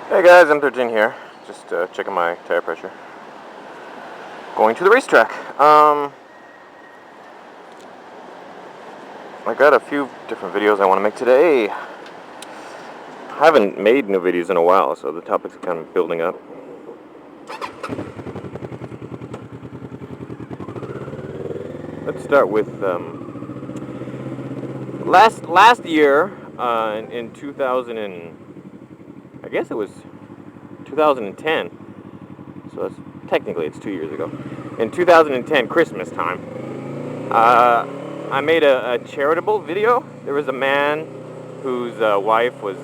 Hey guys, M13 here. Just checking my tire pressure. Going to the racetrack. I got a few different videos I want to make today. I haven't made new videos in a while, so the topics are kind of building up. Let's start with last year in 2000 and I guess it was 2010. So that's technically it's 2 years ago. In 2010, Christmas time, I made a charitable video. There was a man whose wife was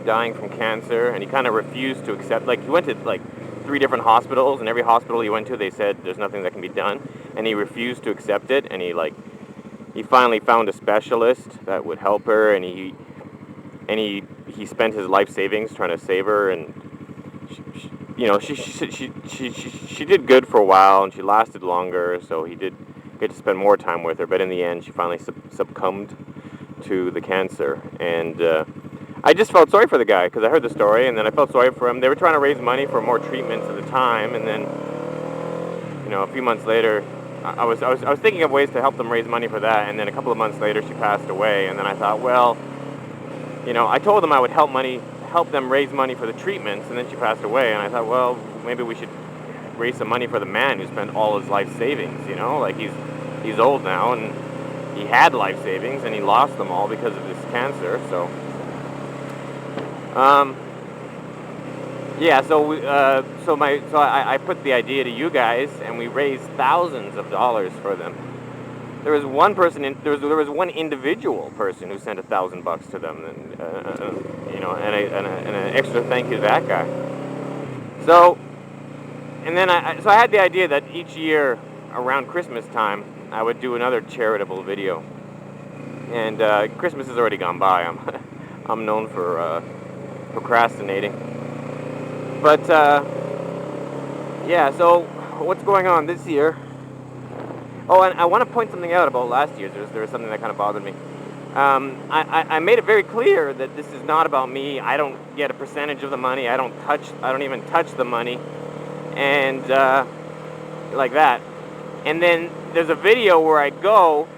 dying from cancer, and he kind of refused to accept. Like, he went to like 3 different hospitals, and every hospital he went to, they said there's nothing that can be done, and he refused to accept it. And he finally found a specialist that would help her, and he spent his life savings trying to save her, and she did good for a while, and she lasted longer, so he did get to spend more time with her. But in the end, she finally succumbed to the cancer, and I just felt sorry for the guy because I heard the story, and then I felt sorry for him. They were trying to raise money for more treatments at the time, and then a few months later, I was thinking of ways to help them raise money for that, and then a couple of months later, she passed away, and then I thought, well, I told them I would help them raise money for the treatments, and then she passed away, and I thought, well, maybe we should raise some money for the man who spent all his life savings. Like he's old now, and he had life savings, and he lost them all because of this cancer. So, I put the idea to you guys, and we raised thousands of dollars for them. There was one person, there was one individual person who sent $1,000 to them, and and an extra thank you to that guy. So, and then I had the idea that each year around Christmas time I would do another charitable video. And Christmas has already gone by. I'm known for procrastinating. But yeah. So what's going on this year? Oh, and I want to point something out about last year. There was something that kind of bothered me. I made it very clear that this is not about me. I don't get a percentage of the money. I don't even touch the money, and like that. And then there's a video where I go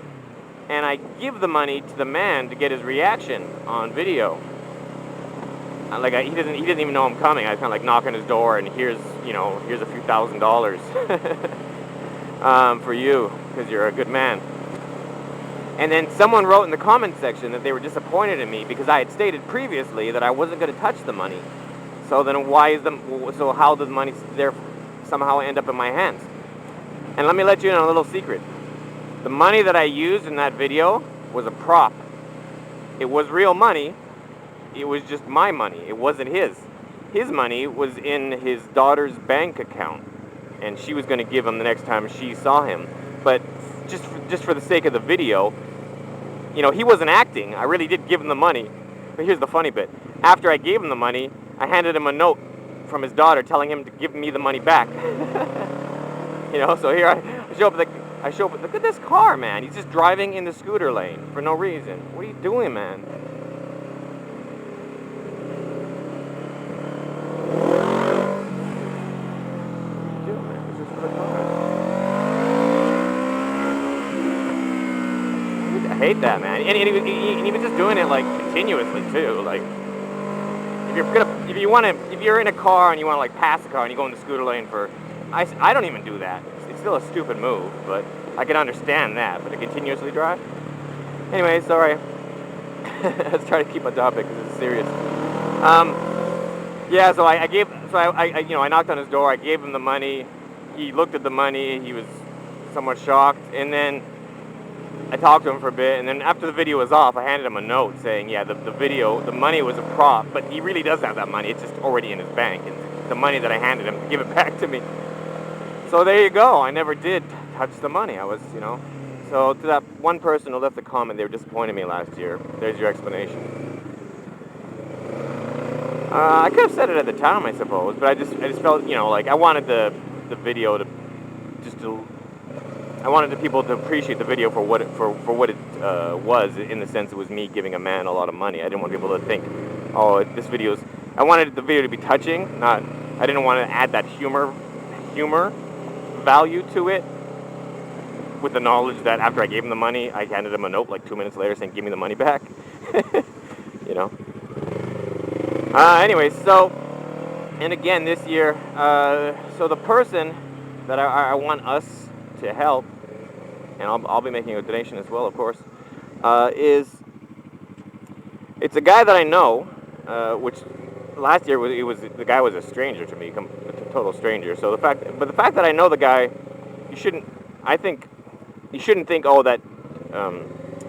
and I give the money to the man to get his reaction on video. He didn't even know I'm coming. I was kind of like knock on his door, and here's a few $1,000 for you because you're a good man. And then someone wrote in the comment section that they were disappointed in me because I had stated previously that I wasn't going to touch the money. So then how did the money there somehow end up in my hands? And let me let you in on a little secret. The money that I used in that video was a prop. It was real money. It was just my money. It wasn't his. His money was in his daughter's bank account, and she was going to give him the next time she saw him. But just for the sake of the video, he wasn't acting. I really did give him the money. But here's the funny bit. After I gave him the money, I handed him a note from his daughter telling him to give me the money back. So here I show up, look at this car, man. He's just driving in the scooter lane for no reason. What are you doing, man? I hate that, man. And he was just doing it like continuously too. Like if you're in a car and you want to like pass a car and you go in the scooter lane I don't even do that. It's still a stupid move, but I can understand that. But to continuously drive. Anyway, sorry. Let's try to keep on topic because it's serious. Yeah. So I knocked on his door. I gave him the money. He looked at the money. He was somewhat shocked, and then I talked to him for a bit, and then after the video was off, I handed him a note saying, yeah, the money was a prop, but he really does have that money. It's just already in his bank, and the money that I handed him to give it back to me. So there you go. I never did touch the money. I was, So to that one person who left the comment, they were disappointed in me last year. There's your explanation. I could have said it at the time, I suppose, but I just felt, like I wanted the video I wanted the people to appreciate the video for what it was, in the sense it was me giving a man a lot of money. I didn't want people to think, oh, this video's I wanted the video to be touching, not. I didn't want to add that humor value to it, with the knowledge that after I gave him the money, I handed him a note like 2 minutes later saying, "Give me the money back." You know. Anyways, so, and again this year, so the person that I want us to help, and I'll be making a donation as well, of course, it's a guy that I know, which last year the guy was a stranger to me, a total stranger. So the fact that I know the guy, you shouldn't think, oh, that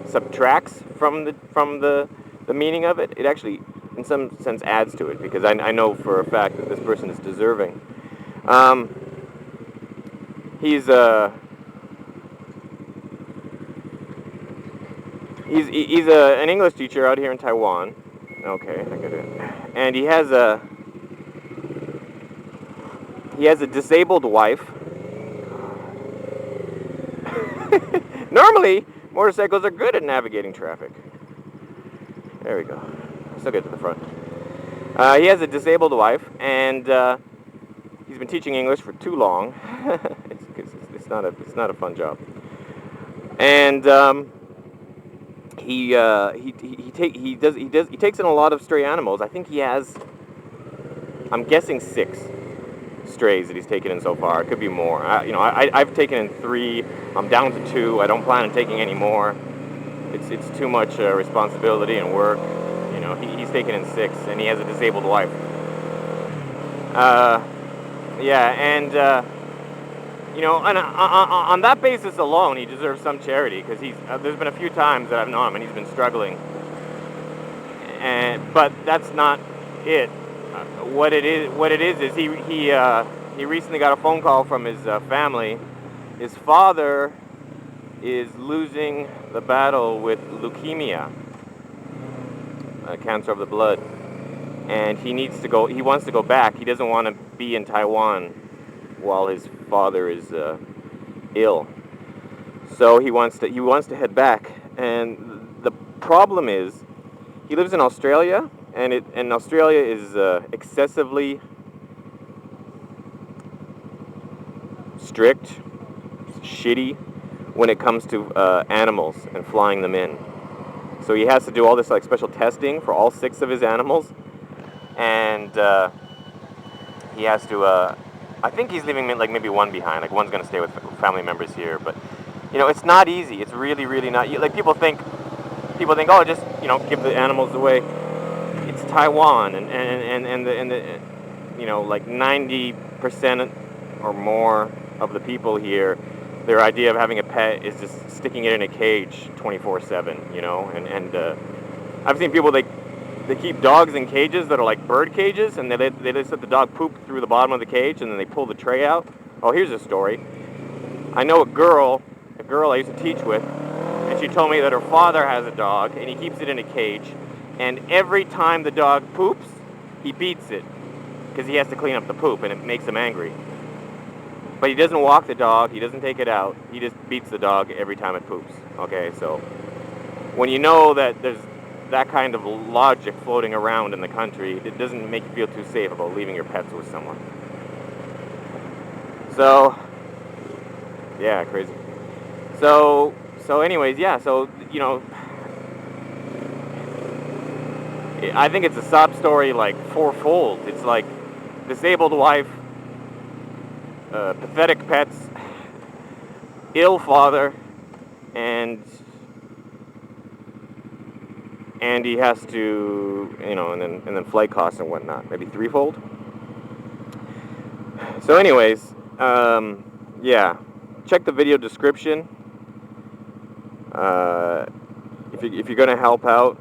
subtracts from the meaning of it. It actually, in some sense, adds to it, because I know for a fact that this person is deserving. He's an English teacher out here in Taiwan. Okay, I get it. And he has a disabled wife. Normally, motorcycles are good at navigating traffic. There we go. Still get to the front. He has a disabled wife, and he's been teaching English for too long. It's not a fun job. And he takes in a lot of stray animals. I think he has, I'm guessing, 6 strays that he's taken in so far. It could be more. I've taken in 3. I'm down to 2. I don't plan on taking any more. It's too much responsibility and work. He's taken in 6, and he has a disabled wife. And on that basis alone, he deserves some charity, because there's been a few times that I've known him and he's been struggling. But that's not it. What it is he recently got a phone call from his family. His father is losing the battle with leukemia, cancer of the blood, and he wants to go back. He doesn't want to be in Taiwan while his father is ill. So he wants to head back. And the problem is, he lives in Australia, and Australia is excessively strict, shitty when it comes to animals and flying them in. So he has to do all this special testing for all 6 of his animals, and he has to. I think he's leaving maybe one behind. One's going to stay with family members here, but it's not easy. It's really, really not. People think, oh, just give the animals away. It's Taiwan, and the 90% or more of the people here, their idea of having a pet is just sticking it in a cage 24/7. And I've seen people, they keep dogs in cages that are like bird cages, and they just let the dog poop through the bottom of the cage, and then they pull the tray out. Oh, here's a story. I know a girl I used to teach with, and she told me that her father has a dog, and he keeps it in a cage, and every time the dog poops, he beats it, because he has to clean up the poop, and it makes him angry. But he doesn't walk the dog, he doesn't take it out, he just beats the dog every time it poops. Okay, so when you know that there's that kind of logic floating around in the country, it doesn't make you feel too safe about leaving your pets with someone. So, yeah, crazy. So anyways, yeah, so, I think it's a sob story fourfold. It's like disabled wife, pathetic pets, ill father, and he has to, and then flight costs and whatnot, maybe threefold. So anyways, yeah, check the video description. If you're gonna help out,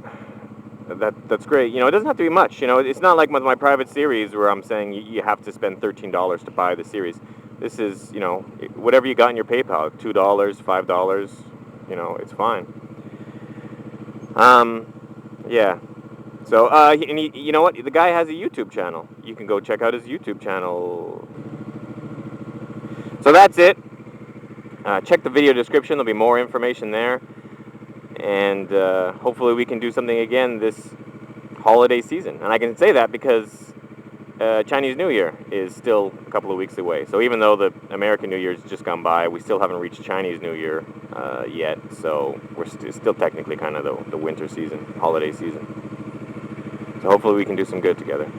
that's great. It doesn't have to be much. It's not like my private series where I'm saying you have to spend $13 to buy the series. This is, whatever you got in your PayPal, $2, $5, it's fine. Yeah. So, you know what? The guy has a YouTube channel. You can go check out his YouTube channel. So that's it. Check the video description. There'll be more information there. And hopefully we can do something again this holiday season. And I can say that because Chinese New Year is still a couple of weeks away. So even though the American New Year's just gone by, we still haven't reached Chinese New Year yet. So we're still technically kind of the winter season, holiday season. So hopefully we can do some good together.